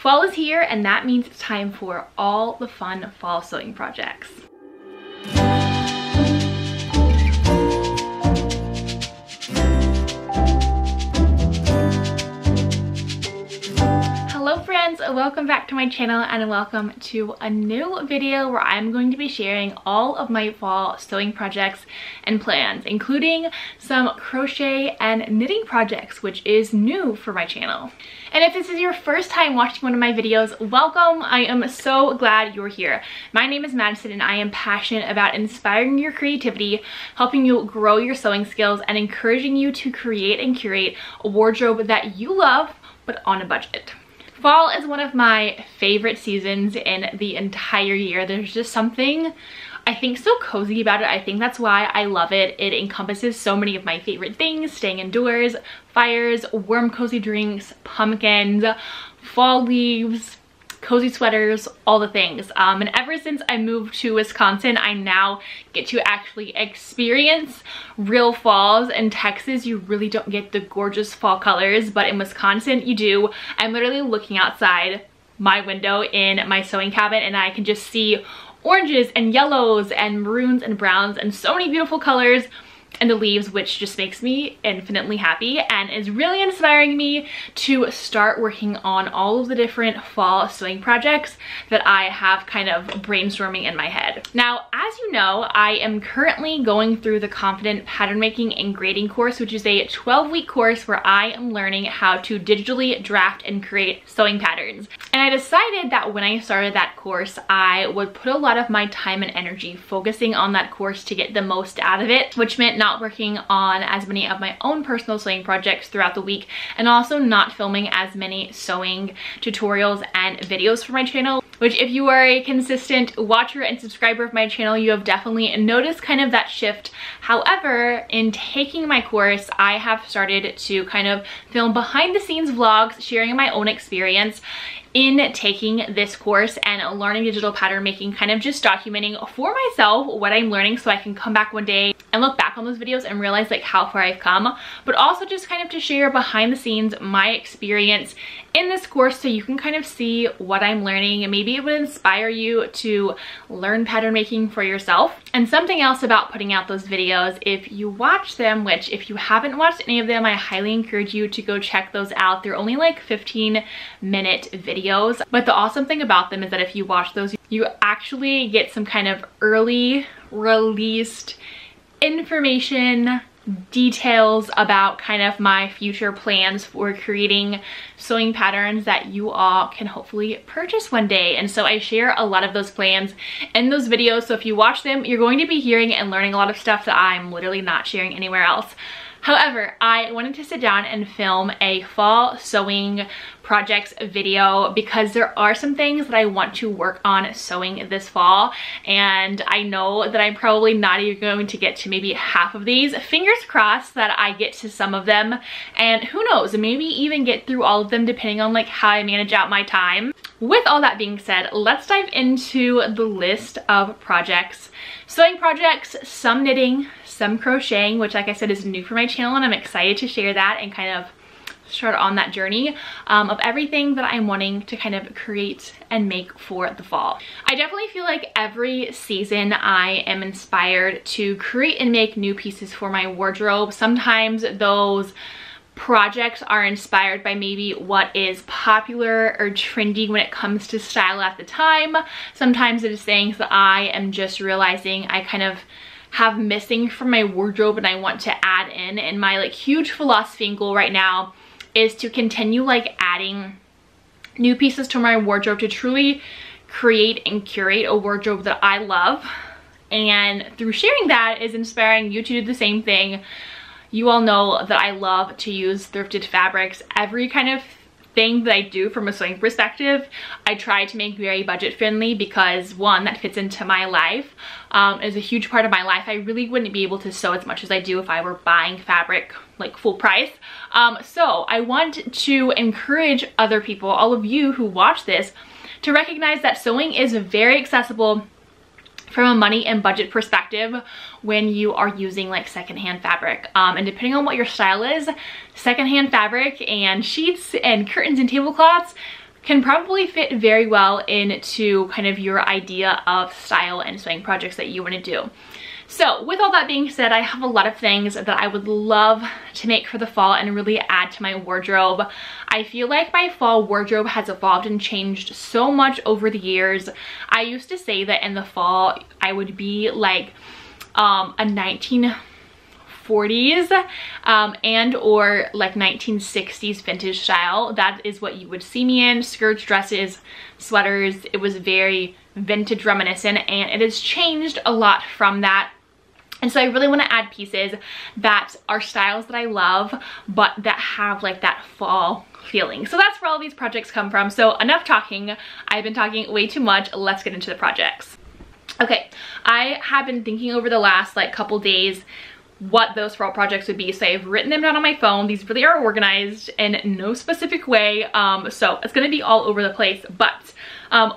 Fall is here, and that means it's time for all the fun fall sewing projects. Hello friends, welcome back to my channel and welcome to a new video where I'm going to be sharing all of my fall sewing projects and plans, including some crochet and knitting projects, which is new for my channel. And if this is your first time watching one of my videos, welcome. I am so glad you're here. My name is Madison and I am passionate about inspiring your creativity, helping you grow your sewing skills, and encouraging you to create and curate a wardrobe that you love, but on a budget. Fall is one of my favorite seasons in the entire year. There's just something, I think, so cozy about it. I think that's why I love it. It encompasses so many of my favorite things: staying indoors, fires, warm cozy drinks, pumpkins, fall leaves, cozy sweaters, all the things. And ever since I moved to Wisconsin, I now get to actually experience real falls. In Texas, you really don't get the gorgeous fall colors, but in Wisconsin, you do. I'm literally looking outside my window in my sewing cabin and I can just see oranges and yellows and maroons and browns and so many beautiful colors and the leaves, which just makes me infinitely happy and is really inspiring me to start working on all of the different fall sewing projects that I have kind of brainstorming in my head. Now, as you know, I am currently going through the Confident Pattern Making and Grading course, which is a 12-week course where I am learning how to digitally draft and create sewing patterns. And I decided that when I started that course, I would put a lot of my time and energy focusing on that course to get the most out of it, which meant not working on as many of my own personal sewing projects throughout the week, and also not filming as many sewing tutorials and videos for my channel, which, if you are a consistent watcher and subscriber of my channel, you have definitely noticed kind of that shift. However, in taking my course, I have started to kind of film behind the scenes vlogs, sharing my own experience in taking this course and learning digital pattern making, kind of just documenting for myself what I'm learning so I can come back one day and look back on those videos and realize like how far I've come, but also just kind of to share behind the scenes my experience in this course so you can kind of see what I'm learning, and maybe it would inspire you to learn pattern making for yourself. And something else about putting out those videos, if you watch them, which if you haven't watched any of them, I highly encourage you to go check those out. They're only like 15-minute videos, but the awesome thing about them is that if you watch those, you actually get some kind of early released information, details about kind of my future plans for creating sewing patterns that you all can hopefully purchase one day. And so I share a lot of those plans in those videos, so if you watch them, you're going to be hearing and learning a lot of stuff that I'm literally not sharing anywhere else. However, I wanted to sit down and film a fall sewing projects video because there are some things that I want to work on sewing this fall, and I know that I'm probably not even going to get to maybe half of these. Fingers crossed that I get to some of them, and who knows, maybe even get through all of them depending on like how I manage out my time. With all that being said, let's dive into the list of projects. Sewing projects, some knitting, some crocheting, which like I said is new for my channel, and I'm excited to share that and kind of start on that journey of everything that I'm wanting to kind of create and make for the fall. I definitely feel like every season I am inspired to create and make new pieces for my wardrobe. Sometimes those projects are inspired by maybe what is popular or trendy when it comes to style at the time. Sometimes it is things that I am just realizing I kind of have missing from my wardrobe and I want to add in. And my like huge philosophy and goal right now is to continue like adding new pieces to my wardrobe to truly create and curate a wardrobe that I love. And through sharing that is inspiring you to do the same thing. You all know that I love to use thrifted fabrics. Every kind of thing that I do from a sewing perspective, I try to make very budget friendly because one, that fits into my life, is a huge part of my life. I really wouldn't be able to sew as much as I do if I were buying fabric like full price. So I want to encourage other people, all of you who watch this, to recognize that sewing is very accessible from a money and budget perspective when you are using like secondhand fabric. And depending on what your style is, secondhand fabric and sheets and curtains and tablecloths can probably fit very well into kind of your idea of style and sewing projects that you want to do. So with all that being said, I have a lot of things that I would love to make for the fall and really add to my wardrobe. I feel like my fall wardrobe has evolved and changed so much over the years. I used to say that in the fall I would be like a 1940s and or like 1960s vintage style. That is what you would see me in. Skirts, dresses, sweaters. It was very vintage reminiscent, and it has changed a lot from that. And so I really want to add pieces that are styles that I love, but that have like that fall feeling. So that's where all these projects come from. So enough talking. I've been talking way too much. Let's get into the projects. Okay, I have been thinking over the last like couple days what those fall projects would be. So I've written them down on my phone. These really are organized in no specific way. So it's going to be all over the place, but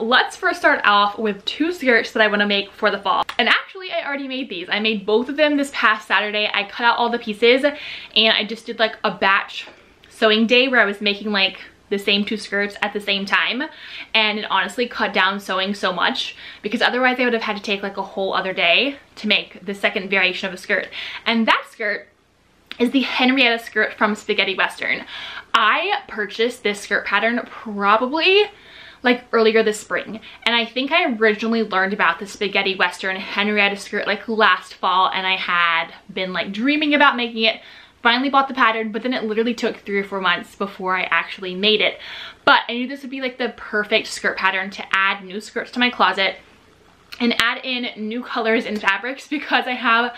let's first start off with two skirts that I want to make for the fall. And actually I already made these. I made both of them this past Saturday. I cut out all the pieces and I just did like a batch sewing day where I was making like the same two skirts at the same time, and it honestly cut down sewing so much because otherwise I would have had to take like a whole other day to make the second variation of a skirt. And that skirt is the Henrietta skirt from Spaghetti Western. I purchased this skirt pattern probably like earlier this spring, and I think I originally learned about the Spaghetti Western Henrietta skirt like last fall, and I had been like dreaming about making it. Finally bought the pattern, but then it literally took 3 or 4 months before I actually made it. But I knew this would be like the perfect skirt pattern to add new skirts to my closet and add in new colors and fabrics, because I have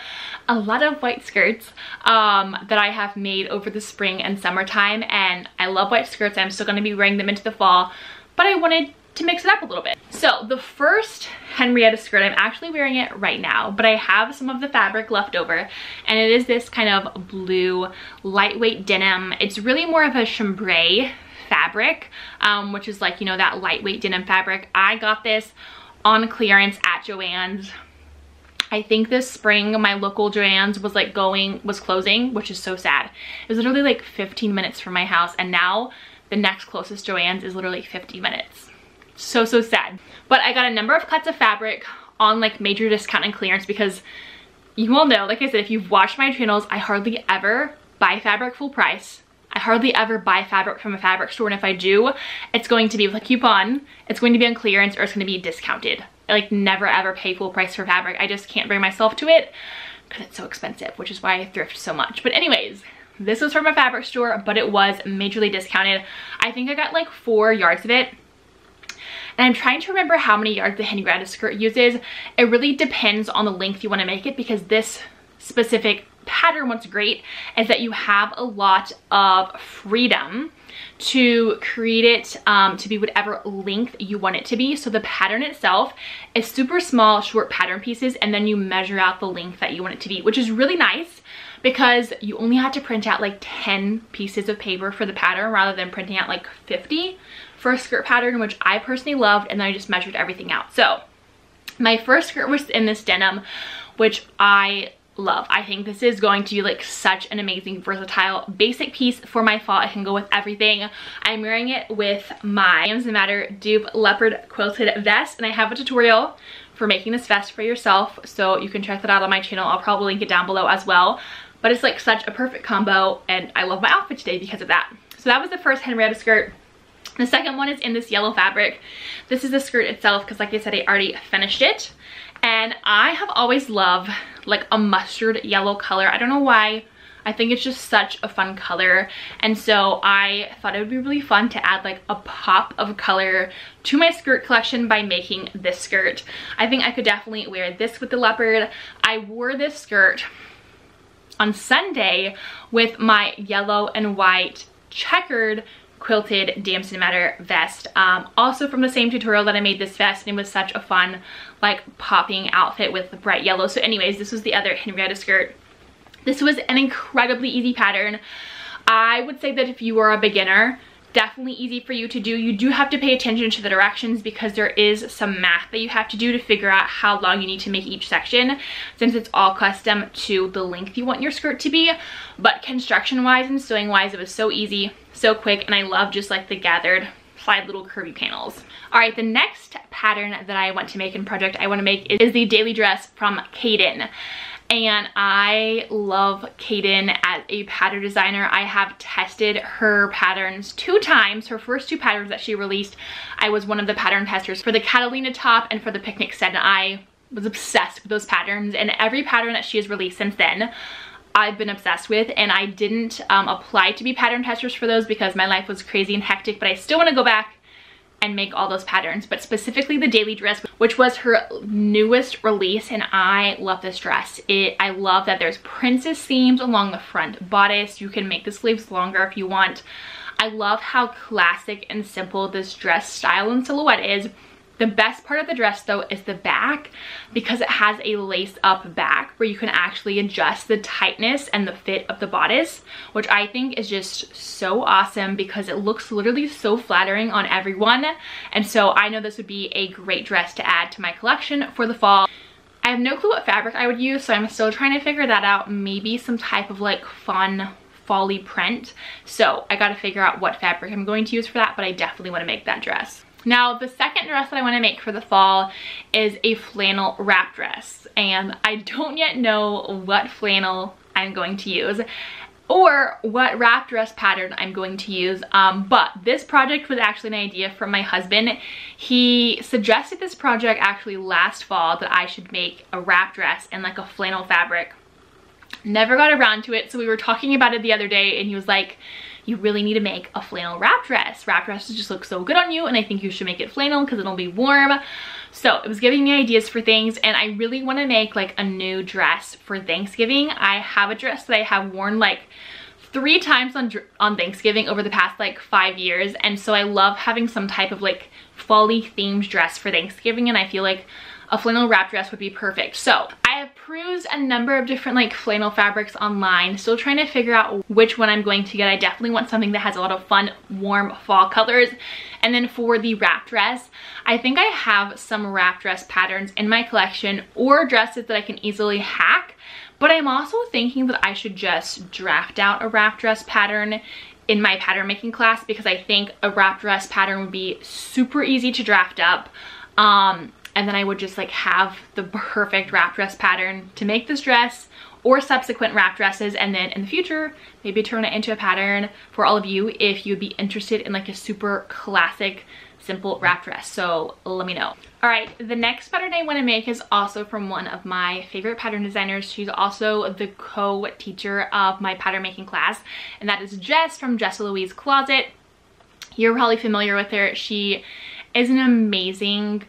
a lot of white skirts that I have made over the spring and summertime, and I love white skirts. I'm still going to be wearing them into the fall, but I wanted to mix it up a little bit. So the first Henrietta skirt, I'm actually wearing it right now, but I have some of the fabric left over, and it is this kind of blue lightweight denim. It's really more of a chambray fabric, which is like, you know, that lightweight denim fabric. I got this on clearance at Joann's. I think this spring my local Joann's was closing, which is so sad. It was literally like 15 minutes from my house, and now the next closest Joann's is literally 50 minutes. So sad. But I got a number of cuts of fabric on like major discount and clearance, because you all know, like I said, if you've watched my channels, I hardly ever buy fabric full price. I hardly ever buy fabric from a fabric store, and if I do, it's going to be with a coupon, it's going to be on clearance, or it's going to be discounted. I like never ever pay full price for fabric. I just can't bring myself to it because it's so expensive, which is why I thrift so much. But anyways, this was from a fabric store, but it was majorly discounted. I think I got like 4 yards of it. And I'm trying to remember how many yards the Henrietta skirt uses. It really depends on the length you want to make it, because this specific pattern, what's great is that you have a lot of freedom to create it to be whatever length you want it to be. So the pattern itself is super small, short pattern pieces, and then you measure out the length that you want it to be, which is really nice because you only have to print out like 10 pieces of paper for the pattern rather than printing out like 50 for a skirt pattern, which I personally loved, and then I just measured everything out. So my first skirt was in this denim, which I love. I think this is going to be like such an amazing versatile basic piece for my fall. It can go with everything. I'm wearing it with my Damson dupe leopard quilted vest, and I have a tutorial for making this vest for yourself, so you can check that out on my channel. I'll probably link it down below as well. But it's like such a perfect combo, and I love my outfit today because of that. So that was the first Henrietta skirt. The second one is in this yellow fabric. This is the skirt itself because, like I said, I already finished it. And I have always loved like a mustard yellow color. I don't know why. I think it's just such a fun color. And so I thought it would be really fun to add like a pop of color to my skirt collection by making this skirt. I think I could definitely wear this with the leopard. I wore this skirt on Sunday with my yellow and white checkered quilted Damson vest, also from the same tutorial that I made this vest, and it was such a fun like popping outfit with the bright yellow. So anyways, this was the other Henrietta skirt. This was an incredibly easy pattern. I would say that if you are a beginner, definitely easy for you to do. You do have to pay attention to the directions because there is some math that you have to do to figure out how long you need to make each section, since it's all custom to the length you want your skirt to be. But construction wise and sewing wise, it was so easy, so quick, and I love just like the gathered side little curvy panels. All right, the next pattern that I want to make in project I want to make is the daily dress from Cayden. And I love Cayden as a pattern designer. I have tested her patterns 2 times. Her first 2 patterns that she released, I was one of the pattern testers for the Catalina top and for the picnic set, and I was obsessed with those patterns. And every pattern that she has released since then, I've been obsessed with. And I didn't apply to be pattern testers for those because my life was crazy and hectic, but I still want to go back and make all those patterns, but specifically the daily dress, which was her newest release, and I love this dress. I love that there's princess seams along the front bodice. You can make the sleeves longer if you want. I love how classic and simple this dress style and silhouette is. The best part of the dress though is the back, because it has a lace up back where you can actually adjust the tightness and the fit of the bodice, which I think is just so awesome because it looks literally so flattering on everyone. And so I know this would be a great dress to add to my collection for the fall. I have no clue what fabric I would use, so I'm still trying to figure that out. Maybe some type of like fun fall-y print. So I got to figure out what fabric I'm going to use for that, but I definitely want to make that dress. Now, the second dress that I want to make for the fall is a flannel wrap dress, and I don't yet know what flannel I'm going to use or what wrap dress pattern I'm going to use, but this project was actually an idea from my husband. He suggested this project actually last fall, that I should make a wrap dress in like a flannel fabric. Never got around to it, so we were talking about it the other day, and he was like, you really need to make a flannel wrap dress. Wrap dresses just look so good on you, and I think you should make it flannel because it'll be warm. So it was giving me ideas for things, and I really want to make like a new dress for Thanksgiving. I have a dress that I have worn like 3 times on Thanksgiving over the past like 5 years, and so I love having some type of like fall-y themed dress for Thanksgiving, and I feel like a flannel wrap dress would be perfect. So I have perused a number of different like flannel fabrics online, still trying to figure out which one I'm going to get. I definitely want something that has a lot of fun, warm fall colors. And then for the wrap dress, I think I have some wrap dress patterns in my collection or dresses that I can easily hack, but I'm also thinking that I should just draft out a wrap dress pattern in my pattern making class, because I think a wrap dress pattern would be super easy to draft up. And then I would just like have the perfect wrap dress pattern to make this dress or subsequent wrap dresses, and then in the future maybe turn it into a pattern for all of you if you'd be interested in like a super classic simple wrap dress. So let me know. All right, the next pattern I want to make is also from one of my favorite pattern designers. She's also the co-teacher of my pattern making class, and that is Jess from Jess Louise Closet. You're probably familiar with her. She is an amazing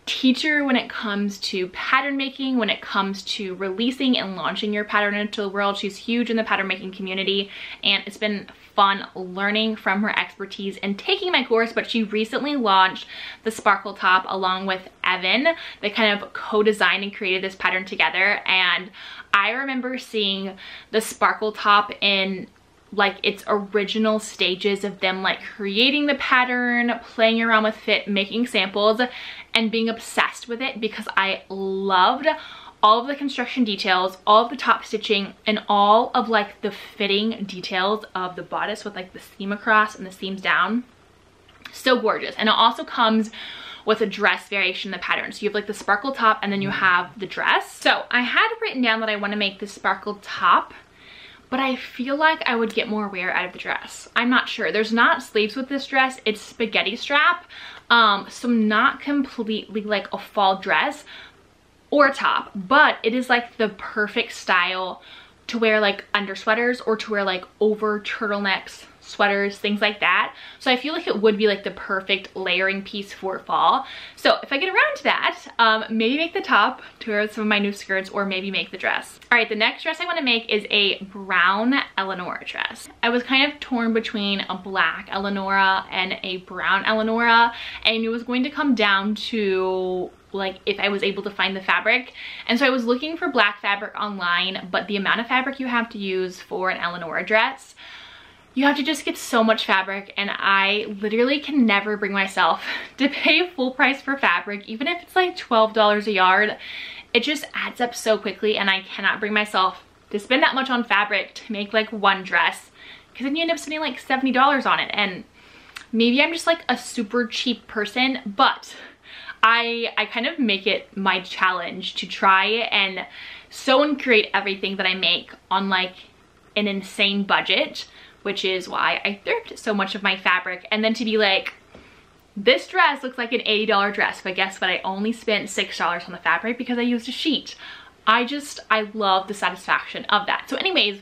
teacher when it comes to pattern making, when it comes to releasing and launching your pattern into the world. She's huge in the pattern making community, and it's been fun learning from her expertise and taking my course. But she recently launched the sparkle top along with Evan. They kind of co-designed and created this pattern together, and I remember seeing the sparkle top in like its original stages of them like creating the pattern, playing around with fit, making samples, and being obsessed with it because I loved all of the construction details, all of the top stitching, and all of like the fitting details of the bodice with like the seam across and the seams down. So gorgeous. And it also comes with a dress variation in the pattern. So you have like the sparkle top and then you have the dress. So I had written down that I want to make the sparkle top, but I feel like I would get more wear out of the dress. I'm not sure. There's not sleeves with this dress. It's spaghetti strap. So not completely like a fall dress or a top, but it is like the perfect style to wear like under sweaters or to wear like over turtlenecks, sweaters, things like that. So I feel like it would be like the perfect layering piece for fall. So if I get around to that, maybe make the top to wear some of my new skirts, or maybe make the dress. All right, the next dress I want to make is a brown Eleanora dress. I was kind of torn between a black Eleanora and a brown Eleanora, and it was going to come down to like if I was able to find the fabric. And so I was looking for black fabric online, but the amount of fabric you have to use for an Eleanora dress, you have to just get so much fabric, and I literally can never bring myself to pay full price for fabric, even if it's like $12 a yard. It just adds up so quickly, and I cannot bring myself to spend that much on fabric to make like one dress, because then you end up spending like $70 on it, and maybe I'm just like a super cheap person, but I kind of make it my challenge to try and sew and create everything that I make on like an insane budget, which is why I thrift so much of my fabric. And then to be like, this dress looks like an $80 dress, but guess what? I only spent $6 on the fabric because I used a sheet. I love the satisfaction of that. So anyways,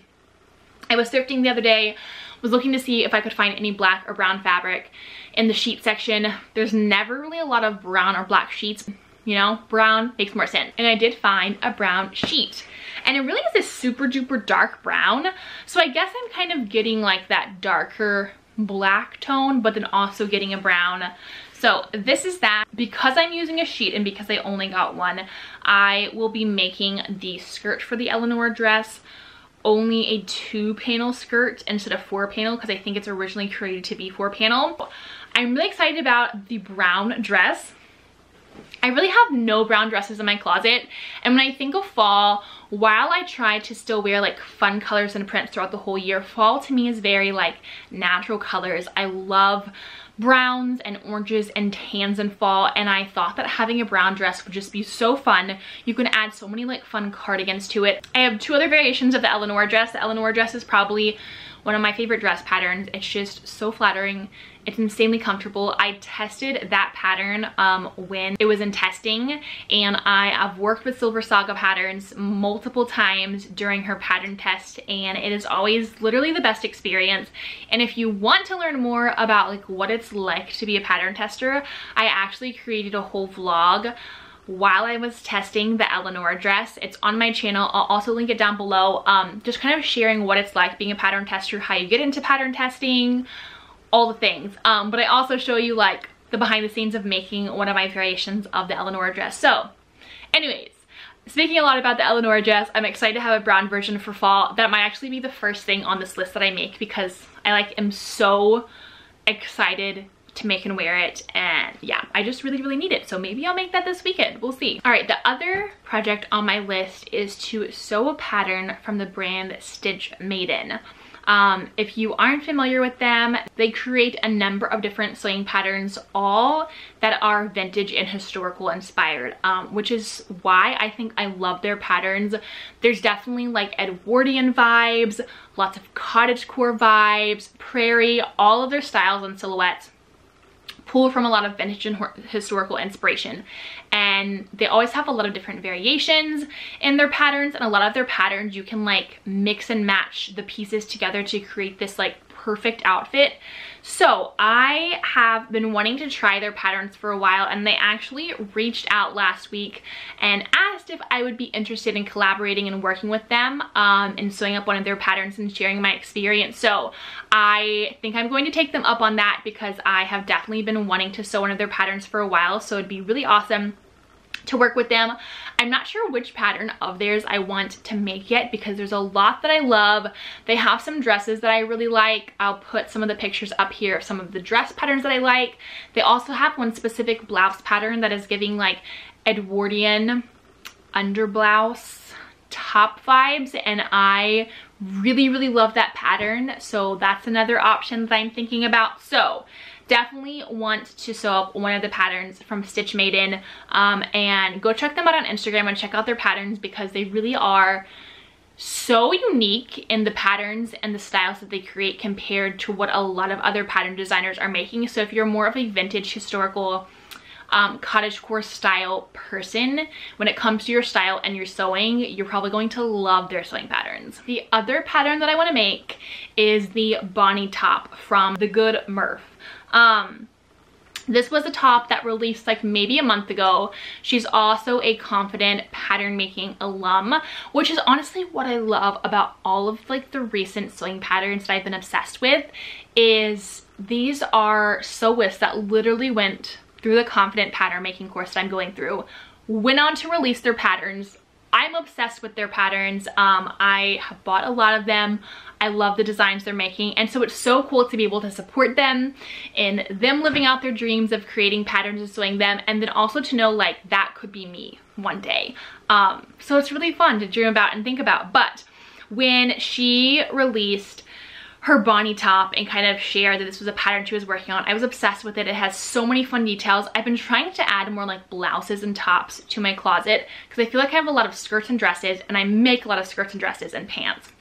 I was thrifting the other day, was looking to see if I could find any black or brown fabric in the sheet section. There's never really a lot of brown or black sheets, you know, brown makes more sense. And I did find a brown sheet, and it really is this super duper dark brown. So I guess I'm kind of getting like that darker black tone, but then also getting a brown. So this is that. Because I'm using a sheet and because I only got one, I will be making the skirt for the Eleanora dress only a 2-panel skirt instead of 4-panel, because I think it's originally created to be 4-panel. I'm really excited about the brown dress. I really have no brown dresses in my closet, and when I think of fall, while I try to still wear like fun colors and prints throughout the whole year, fall to me is very like natural colors. I love browns and oranges and tans in fall, and I thought that having a brown dress would just be so fun. You can add so many like fun cardigans to it. I have 2 other variations of the Eleanora dress. The Eleanora dress is probably one of my favorite dress patterns. It's just so flattering. It's insanely comfortable. I tested that pattern when it was in testing, and I have worked with Silver Saga patterns multiple times during her pattern test, and it is always literally the best experience. And if you want to learn more about like what it's like to be a pattern tester, I actually created a whole vlog while I was testing the Eleanora dress. It's on my channel. I'll also link it down below. Just kind of sharing what it's like being a pattern tester, how you get into pattern testing, all the things. But I also show you like the behind the scenes of making one of my variations of the Eleanora dress. So anyways, speaking a lot about the Eleanora dress, I'm excited to have a brown version for fall. That might actually be the first thing on this list that I make, because I like am so excited to make and wear it, and yeah, I just really need it. So maybe I'll make that this weekend, we'll see. All right, the other project on my list is to sew a pattern from the brand Stitch Maiden. If you aren't familiar with them, they create a number of different sewing patterns, all that are vintage and historical inspired, which is why I think I love their patterns. There's definitely like Edwardian vibes, lots of cottagecore vibes, prairie, all of their styles and silhouettes pull from a lot of vintage and historical inspiration, and they always have a lot of different variations in their patterns, and a lot of their patterns you can like mix and match the pieces together to create this like perfect outfit. So I have been wanting to try their patterns for a while, and they actually reached out last week and asked if I would be interested in collaborating and working with them and sewing up one of their patterns and sharing my experience. So I think I'm going to take them up on that, because I have definitely been wanting to sew one of their patterns for a while. So it'd be really awesome to work with them. I'm not sure which pattern of theirs I want to make yet, because there's a lot that I love. They have some dresses that I really like. I'll put some of the pictures up here of some of the dress patterns that I like. They also have one specific blouse pattern that is giving like Edwardian underblouse top vibes, and I really love that pattern. So that's another option that I'm thinking about. So definitely want to sew up one of the patterns from Stitch Maiden, and go check them out on Instagram and check out their patterns, because they really are so unique in the patterns and the styles that they create compared to what a lot of other pattern designers are making. So if you're more of a vintage, historical, cottagecore style person, when it comes to your style and your sewing, you're probably going to love their sewing patterns. The other pattern that I want to make is the Bonnie top from the Good Murph. This was a top that released like maybe a month ago. She's also a confident pattern making alum, which is honestly what I love about all of like the recent sewing patterns that I've been obsessed with. Is these are sewists that literally went through the confident pattern making course that I'm going through, went on to release their patterns. I'm obsessed with their patterns. I have bought a lot of them. I love the designs they're making, and so it's so cool to be able to support them in them living out their dreams of creating patterns and sewing them, and then also to know like that could be me one day. So it's really fun to dream about and think about. But when she released her Bonnie top and kind of share that this was a pattern she was working on. I was obsessed with it. It has so many fun details. I've been trying to add more like blouses and tops to my closet because I feel like I have a lot of skirts and dresses, and I make a lot of skirts and dresses and pants.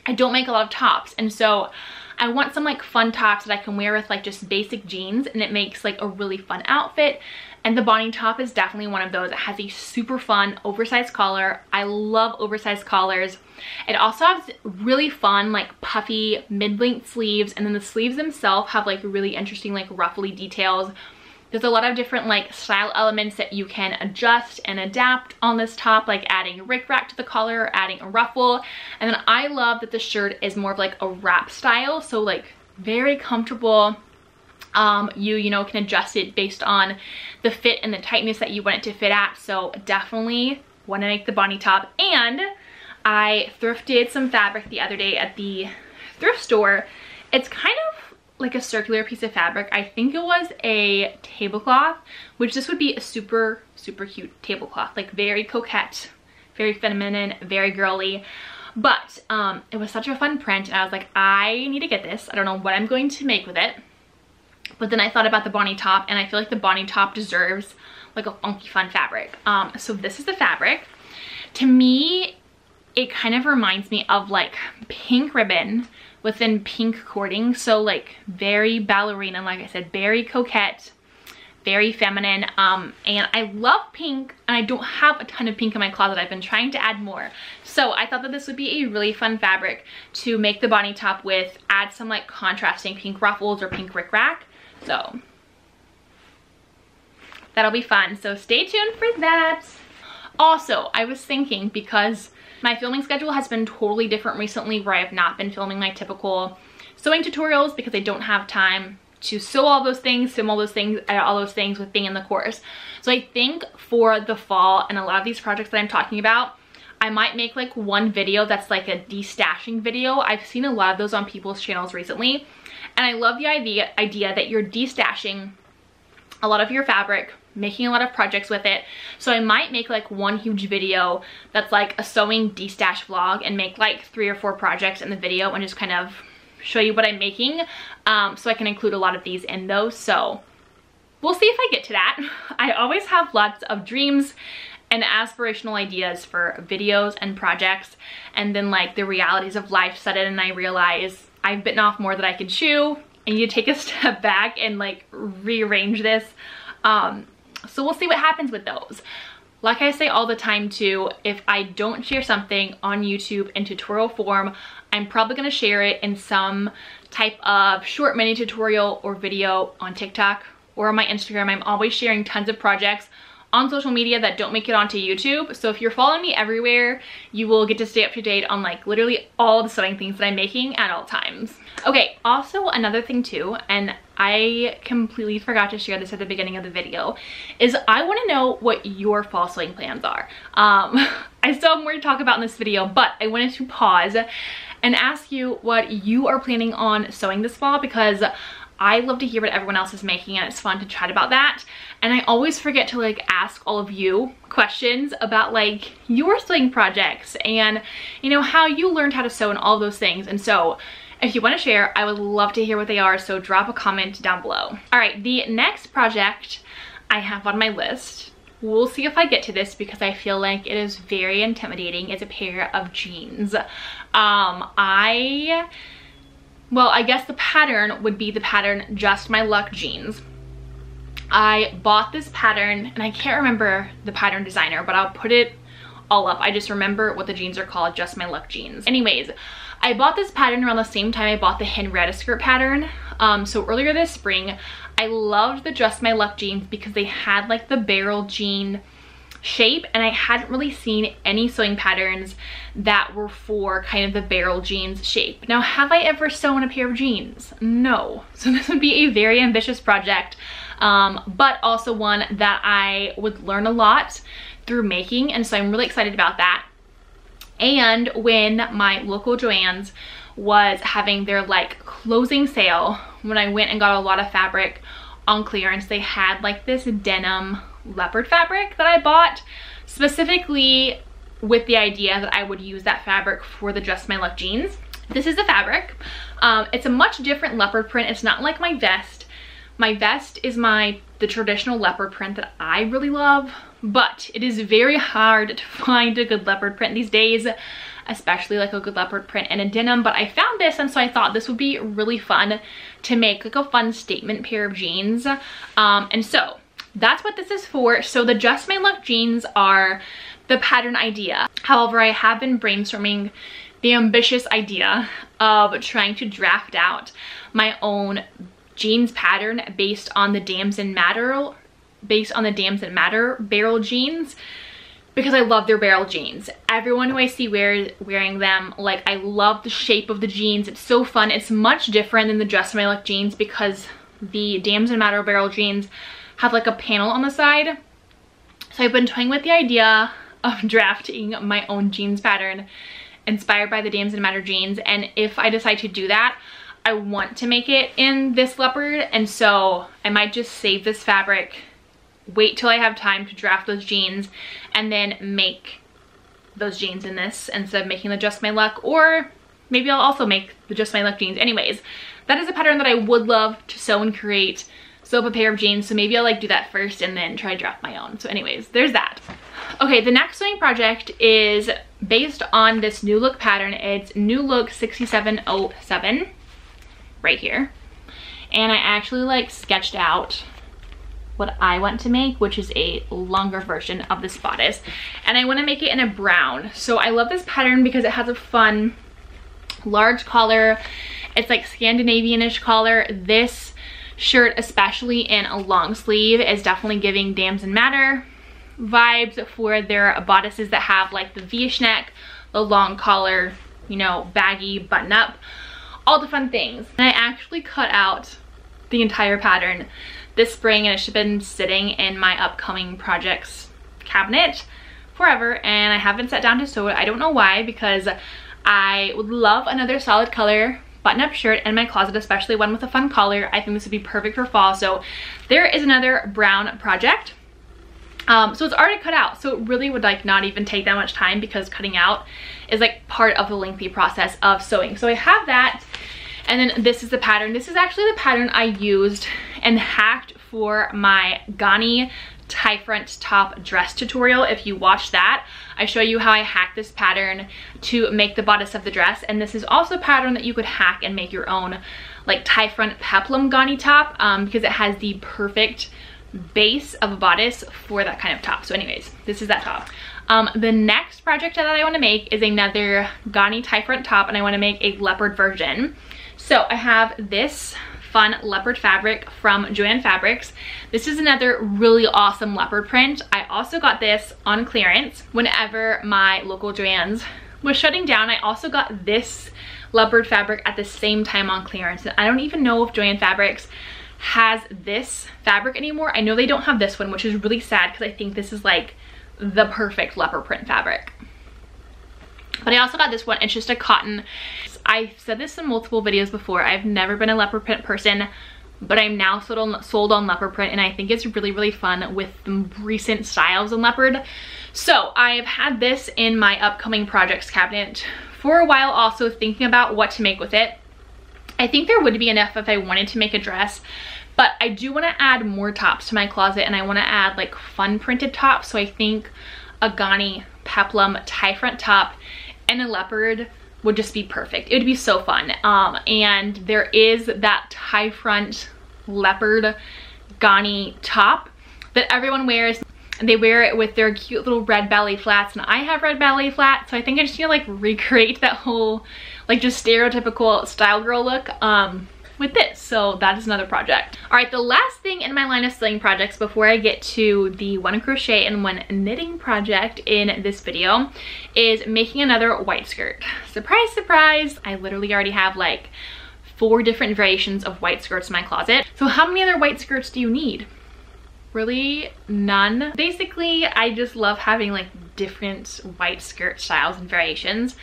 I don't make a lot of tops, and so I want some like fun tops that I can wear with like just basic jeans, and it makes like a really fun outfit. And the Bonnie top is definitely one of those. It has a super fun oversized collar. I love oversized collars. It also has really fun like puffy mid-length sleeves, and then the sleeves themselves have like really interesting like ruffly details. There's a lot of different like style elements that you can adjust and adapt on this top, like adding a rickrack to the collar or adding a ruffle. And then I love that the shirt is more of like a wrap style, so like very comfortable. You know, can adjust it based on the fit and the tightness that you want it to fit at. So definitely want to make the Bonnie top. And I thrifted some fabric the other day at the thrift store. It's kind of like a circular piece of fabric. I think it was a tablecloth, which this would be a super, super cute tablecloth, like very coquette, very feminine, very girly. But it was such a fun print, and I was like, I need to get this. I don't know what I'm going to make with it. But then I thought about the Bonnie top, and I feel like the Bonnie top deserves like a funky fun fabric. So this is the fabric. To me, it kind of reminds me of like pink ribbon within pink cording. So like very ballerina, like I said, very coquette, very feminine. And I love pink, and I don't have a ton of pink in my closet. I've been trying to add more. So I thought that this would be a really fun fabric to make the Bonnie top with, add some like contrasting pink ruffles or pink rickrack. So that'll be fun. So stay tuned for that. Also, I was thinking, because my filming schedule has been totally different recently, where I have not been filming my typical sewing tutorials because I don't have time to sew all those things, film all those things with being in the course. So I think for the fall and a lot of these projects that I'm talking about, I might make like one video that's like a destashing video. I've seen a lot of those on people's channels recently, and I love the idea that you're destashing a lot of your fabric, making a lot of projects with it. So I might make like one huge video that's like a sewing destash vlog, and make like 3 or 4 projects in the video and just kind of show you what I'm making. So I can include a lot of these in those. So we'll see if I get to that. I always have lots of dreams and aspirational ideas for videos and projects, and then like the realities of life set in, and I realize I've bitten off more than I can chew, and you take a step back and like rearrange this. So we'll see what happens with those. Like I say all the time too, if I don't share something on YouTube in tutorial form, I'm probably going to share it in some type of short mini tutorial or video on TikTok or on my Instagram. I'm always sharing tons of projects on social media that don't make it onto YouTube. So if you're following me everywhere, you will get to stay up to date on like literally all the sewing things that I'm making at all times. Okay, also another thing too, and I completely forgot to share this at the beginning of the video, is I want to know what your fall sewing plans are. I still have more to talk about in this video, but I wanted to pause and ask you what you are planning on sewing this fall, because I love to hear what everyone else is making, and it's fun to chat about that. And I always forget to like ask all of you questions about like your sewing projects and, you know, how you learned how to sew and all those things. And so if you want to share, I would love to hear what they are, so drop a comment down below. All right, the next project I have on my list, we'll see if I get to this because I feel like it is very intimidating, is a pair of jeans. Well, I guess the pattern would be the pattern Just My Luck jeans. I bought this pattern, and I can't remember the pattern designer, but I'll put it all up. I just remember what the jeans are called, Just My Luck jeans. Anyways, I bought this pattern around the same time I bought the Henrietta skirt pattern. So earlier this spring, I loved the Just My Luck jeans because they had like the barrel jean shape, and I hadn't really seen any sewing patterns that were for kind of the barrel jeans shape. Now, have I ever sewn a pair of jeans? No. So this would be a very ambitious project, but also one that I would learn a lot through making, and so I'm really excited about that. And when my local Joann's was having their like closing sale, when I went and got a lot of fabric on clearance, they had like this denim leopard fabric that I bought specifically with the idea that I would use that fabric for the Just My Luck jeans. This is the fabric. It's a much different leopard print. It's not like my vest. My vest is the traditional leopard print that I really love, but it is very hard to find a good leopard print these days, especially like a good leopard print in a denim. But I found this, and so I thought this would be really fun to make like a fun statement pair of jeans. And so that's what this is for. So the Just My Luck jeans are the pattern idea. However, I have been brainstorming the ambitious idea of trying to draft out my own jeans pattern based on the Damson Matter barrel jeans, because I love their barrel jeans. Everyone who I see wearing them, like, I love the shape of the jeans. It's so fun. It's much different than the Just My Luck jeans because the Damson Matter barrel jeans have like a panel on the side. So I've been toying with the idea of drafting my own jeans pattern inspired by the Damson Matter jeans, and if I decide to do that, I want to make it in this leopard, and so I might just save this fabric, wait till I have time to draft those jeans, and then make those jeans in this instead of making the Just My Luck, or maybe I'll also make the Just My Luck jeans. Anyways, that is a pattern that I would love to sew and create, sew up a pair of jeans, so maybe I'll like do that first and then try to draft my own. So anyways, there's that. Okay, the next sewing project is based on this New Look pattern. It's New Look 6707 right here, and I actually like sketched out what I want to make, which is a longer version of this bodice, and I want to make it in a brown. So I love this pattern because it has a fun large collar. It's like Scandinavian-ish collar. This shirt, especially in a long sleeve, is definitely giving Damson Matter vibes for their bodices that have like the V-ish neck, the long collar, you know, baggy button up, all the fun things. And I actually cut out the entire pattern this spring, and it's been sitting in my upcoming projects cabinet forever, and I haven't sat down to sew it. I don't know why, because I would love another solid color button-up shirt in my closet, especially one with a fun collar. I think this would be perfect for fall. So there is another brown project. So it's already cut out, so it really would like not even take that much time, because cutting out is like part of the lengthy process of sewing. So I have that, and then this is the pattern. This is actually the pattern I used and hacked for my Ganni tie front top dress tutorial. If you watch that, I show you how I hacked this pattern to make the bodice of the dress, and this is also a pattern that you could hack and make your own like tie front peplum Ganni top, because it has the perfect base of a bodice for that kind of top. So anyways, this is that top. The next project that I want to make is another Ganni tie front top, and I want to make a leopard version. So I have this fun leopard fabric from Joann Fabrics. This is another really awesome leopard print. I also got this on clearance whenever my local Joann's was shutting down. I also got this leopard fabric at the same time on clearance, and I don't even know if Joann Fabrics has this fabric anymore. I know they don't have this one, which is really sad because I think this is like the perfect leopard print fabric. But I also got this one. It's just a cotton. I've said this in multiple videos before. I've never been a leopard print person, but I'm now sold on leopard print, and I think it's really, really fun with the recent styles in leopard. So I've had this in my upcoming projects cabinet for a while, also thinking about what to make with it. I think there would be enough if I wanted to make a dress, but I do want to add more tops to my closet, and I want to add like fun printed tops. So I think a Ganni peplum tie front top and a leopard would just be perfect. It would be so fun. And there is that tie front leopard Ganni top that everyone wears. They wear it with their cute little red ballet flats, and I have red ballet flats, so I think I just need to like recreate that whole like just stereotypical style girl look with this. So that is another project. All right, the last thing in my line of sewing projects before I get to the one crochet and one knitting project in this video is making another white skirt. Surprise, surprise, I literally already have like 4 different variations of white skirts in my closet. So how many other white skirts do you need? Really none. Basically, I just love having like different white skirt styles and variations,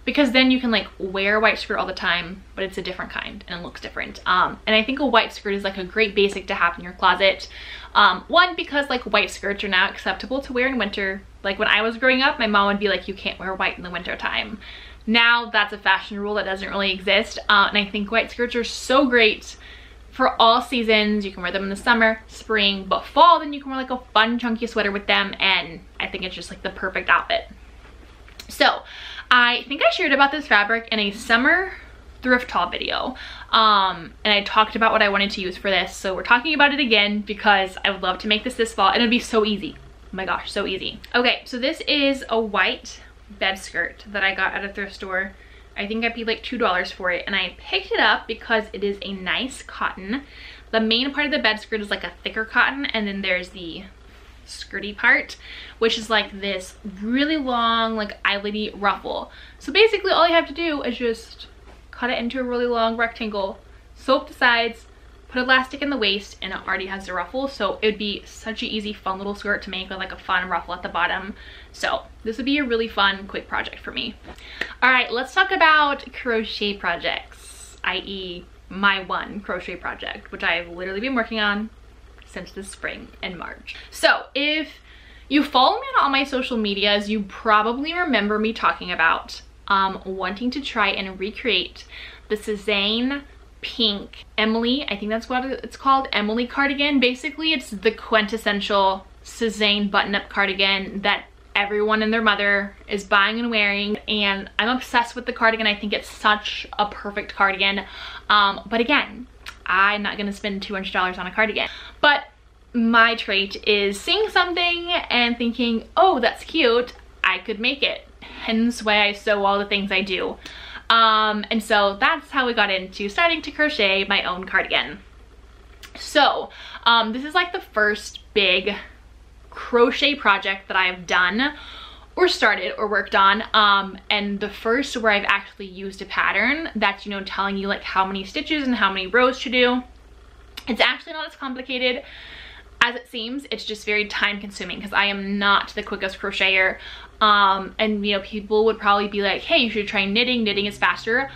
because then you can like wear a white skirt all the time, but it's a different kind and it looks different. And I think a white skirt is like a great basic to have in your closet. One, because like white skirts are now acceptable to wear in winter. Like when I was growing up, my mom would be like, you can't wear white in the winter time. now that's a fashion rule that doesn't really exist. And I think white skirts are so great for all seasons. You can wear them in the summer, spring, but fall, then you can wear like a fun chunky sweater with them, and I think it's just like the perfect outfit. So I think I shared about this fabric in a summer thrift haul video, and I talked about what I wanted to use for this, so we're talking about it again because I would love to make this fall, and it'd be so easy. Oh my gosh, so easy. Okay, so this is a white bed skirt that I got at a thrift store. I think I paid like $2 for it, and I picked it up because it is a nice cotton. The main part of the bed skirt is like a thicker cotton, and then there's the skirty part, which is like this really long, like eyelet-y ruffle. So basically all you have to do is just cut it into a really long rectangle, sew up the sides, put elastic in the waist, and it already has the ruffle. So it'd be such an easy, fun little skirt to make with like a fun ruffle at the bottom. So this would be a really fun, quick project for me. All right, let's talk about crochet projects, i.e. my one crochet project, which I've literally been working on since the spring in March. So if you follow me on all my social medias, you probably remember me talking about wanting to try and recreate the Sezane pink Emily, I think that's what it's called, Emily cardigan. Basically it's the quintessential Sezane button-up cardigan that everyone and their mother is buying and wearing, and I'm obsessed with the cardigan. I think it's such a perfect cardigan, but again, I'm not gonna spend $200 on a cardigan. But my trait is seeing something and thinking, oh, that's cute, I could make it. Hence why I sew all the things I do. And so that's how we got into starting to crochet my own cardigan. So this is like the first big crochet project that I've done or started or worked on, and the first where I've actually used a pattern that's, you know, telling you like how many stitches and how many rows to do. It's actually not as complicated as it seems. It's just very time consuming because I am not the quickest crocheter. And you know, people would probably be like, hey, you should try knitting. Knitting is faster.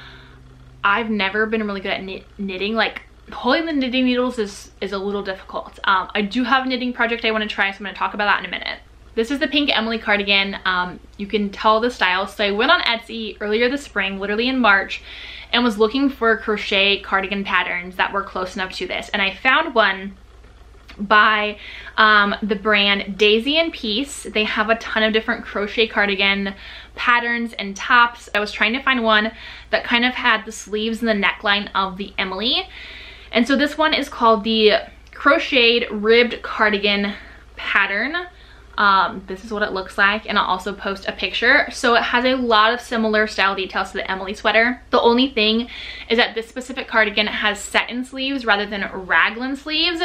I've never been really good at knitting. Like holding the knitting needles is a little difficult. I do have a knitting project I want to try, so I'm going to talk about that in a minute. This is the pink Emily cardigan. You can tell the style. So I went on Etsy earlier this spring, literally in March, and was looking for crochet cardigan patterns that were close enough to this, and I found one by the brand Daisy and Peace. They have a ton of different crochet cardigan patterns and tops. I was trying to find one that kind of had the sleeves and the neckline of the Emily, and so this one is called the crocheted ribbed cardigan pattern. This is what it looks like, and I'll also post a picture. So it has a lot of similar style details to the Emily sweater. The only thing is that this specific cardigan has satin sleeves rather than raglan sleeves.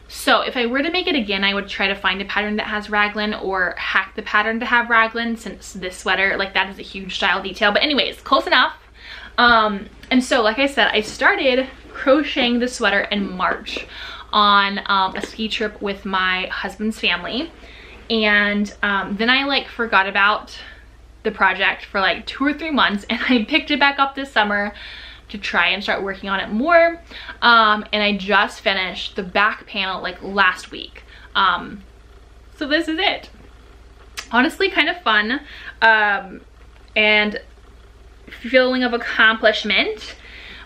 So if I were to make it again, I would try to find a pattern that has raglan or hack the pattern to have raglan, since this sweater, like, that is a huge style detail. But anyways, close enough. And so like I said, I started crocheting the sweater in March on a ski trip with my husband's family. And then I like forgot about the project for like 2 or 3 months, and I picked it back up this summer to try and start working on it more. And I just finished the back panel like last week. So this is it. Honestly, kind of fun, and feeling of accomplishment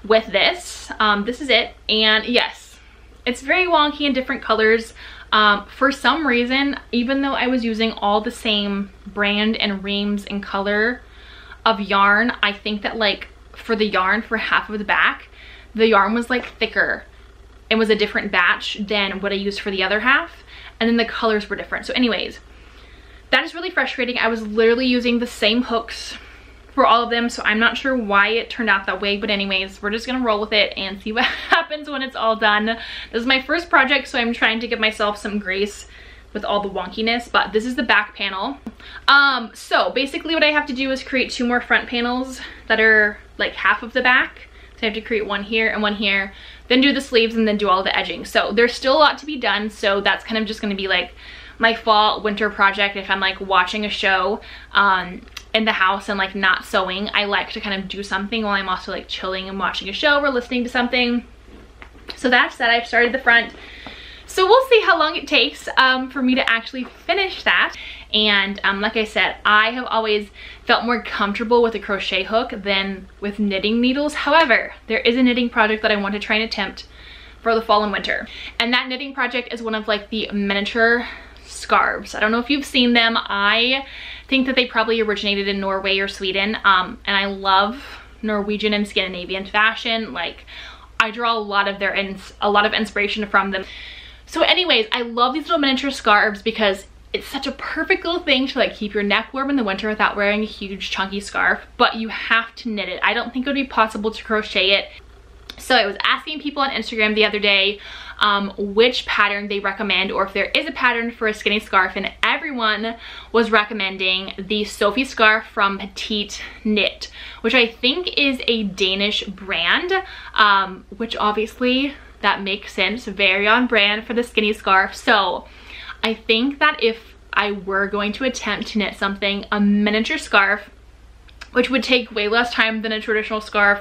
with this. This is it, and yes, it's very wonky in different colors. For some reason, even though I was using all the same brand and reams and color of yarn, I think that like for the yarn for half of the back, the yarn was like thicker and was a different batch than what I used for the other half, and then the colors were different. So anyways, that is really frustrating. I was literally using the same hooks for all of them, so I'm not sure why it turned out that way, but anyways, we're just gonna roll with it and see what happens when it's all done. This is my first project, so I'm trying to give myself some grace with all the wonkiness, but this is the back panel. So basically what I have to do is create 2 more front panels that are like half of the back. So I have to create one here and one here, then do the sleeves, and then do all the edging. So there's still a lot to be done, so that's kind of just gonna be like my fall winter project. If I'm like watching a show in the house and like not sewing, I like to kind of do something while I'm also like chilling and watching a show or listening to something. So that's that. I've started the front. So we'll see how long it takes for me to actually finish that. And like I said, I have always felt more comfortable with a crochet hook than with knitting needles. However, there is a knitting project that I want to try and attempt for the fall and winter. And that knitting project is one of like the miniature scarves. I don't know if you've seen them. I think that they probably originated in Norway or Sweden. And I love Norwegian and Scandinavian fashion. Like, I draw a lot of inspiration from them. So anyways, I love these little miniature scarves because it's such a perfect little thing to like keep your neck warm in the winter without wearing a huge chunky scarf, but you have to knit it. I don't think it would be possible to crochet it. So I was asking people on Instagram the other day which pattern they recommend, or if there is a pattern for a skinny scarf, and everyone was recommending the Sophie Scarf from Petite Knit, which I think is a Danish brand, which obviously that makes sense, very on brand for the skinny scarf. So I think that if I were going to attempt to knit something, a miniature scarf, which would take way less time than a traditional scarf,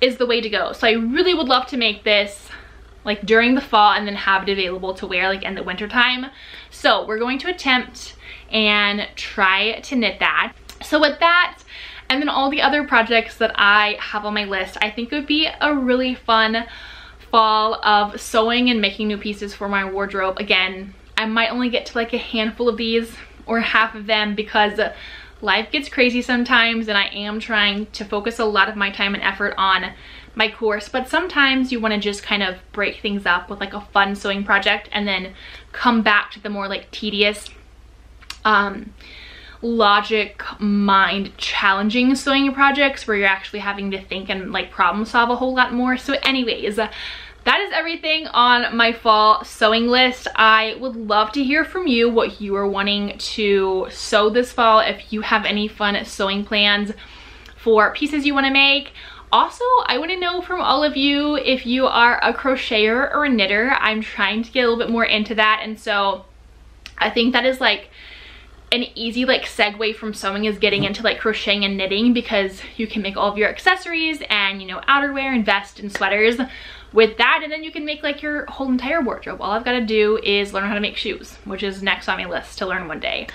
is the way to go. So I really would love to make this like during the fall and then have it available to wear like in the winter time. So we're going to attempt and try to knit that. So with that, and then all the other projects that I have on my list, I think it would be a really fun fall of sewing and making new pieces for my wardrobe. Again, I might only get to like a handful of these or half of them because life gets crazy sometimes, and I am trying to focus a lot of my time and effort on my course, but sometimes you want to just kind of break things up with like a fun sewing project and then come back to the more like tedious logic mind challenging sewing projects where you're actually having to think and like problem solve a whole lot more. So anyways, that is everything on my fall sewing list. I would love to hear from you what you are wanting to sew this fall, if you have any fun sewing plans for pieces you want to make. Also, I want to know from all of you if you are a crocheter or a knitter. I'm trying to get a little bit more into that, and so I think that is like an easy like segue from sewing is getting into like crocheting and knitting, because you can make all of your accessories and, you know, outerwear and vests and sweaters with that, and then you can make like your whole entire wardrobe. All I've got to do is learn how to make shoes, which is next on my list to learn one day.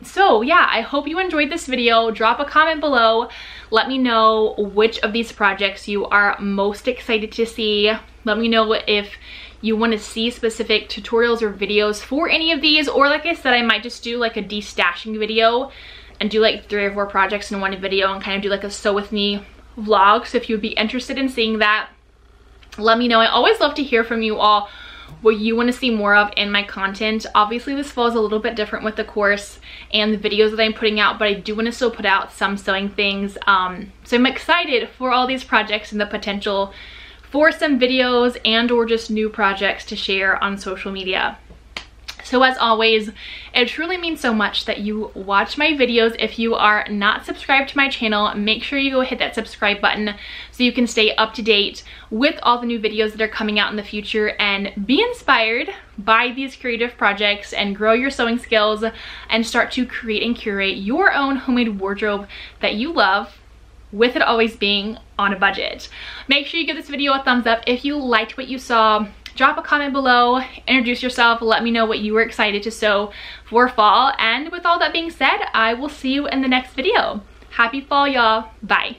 So yeah, I hope you enjoyed this video. Drop a comment below. Let me know which of these projects you are most excited to see. Let me know if you want to see specific tutorials or videos for any of these, or like I said, I might just do like a destashing video and do like 3 or 4 projects in one video and kind of do like a sew with me vlog. So if you'd be interested in seeing that, let me know. I always love to hear from you all what you want to see more of in my content. Obviously this fall is a little bit different with the course and the videos that I'm putting out, but I do want to still put out some sewing things. So I'm excited for all these projects and the potential for some videos and or just new projects to share on social media. So as always, it truly means so much that you watch my videos. If you are not subscribed to my channel, make sure you go hit that subscribe button so you can stay up to date with all the new videos that are coming out in the future, and be inspired by these creative projects and grow your sewing skills and start to create and curate your own homemade wardrobe that you love, with it always being on a budget. Make sure you give this video a thumbs up if you liked what you saw. Drop a comment below, introduce yourself, let me know what you were excited to sew for fall. And with all that being said, I will see you in the next video. Happy fall, y'all. Bye.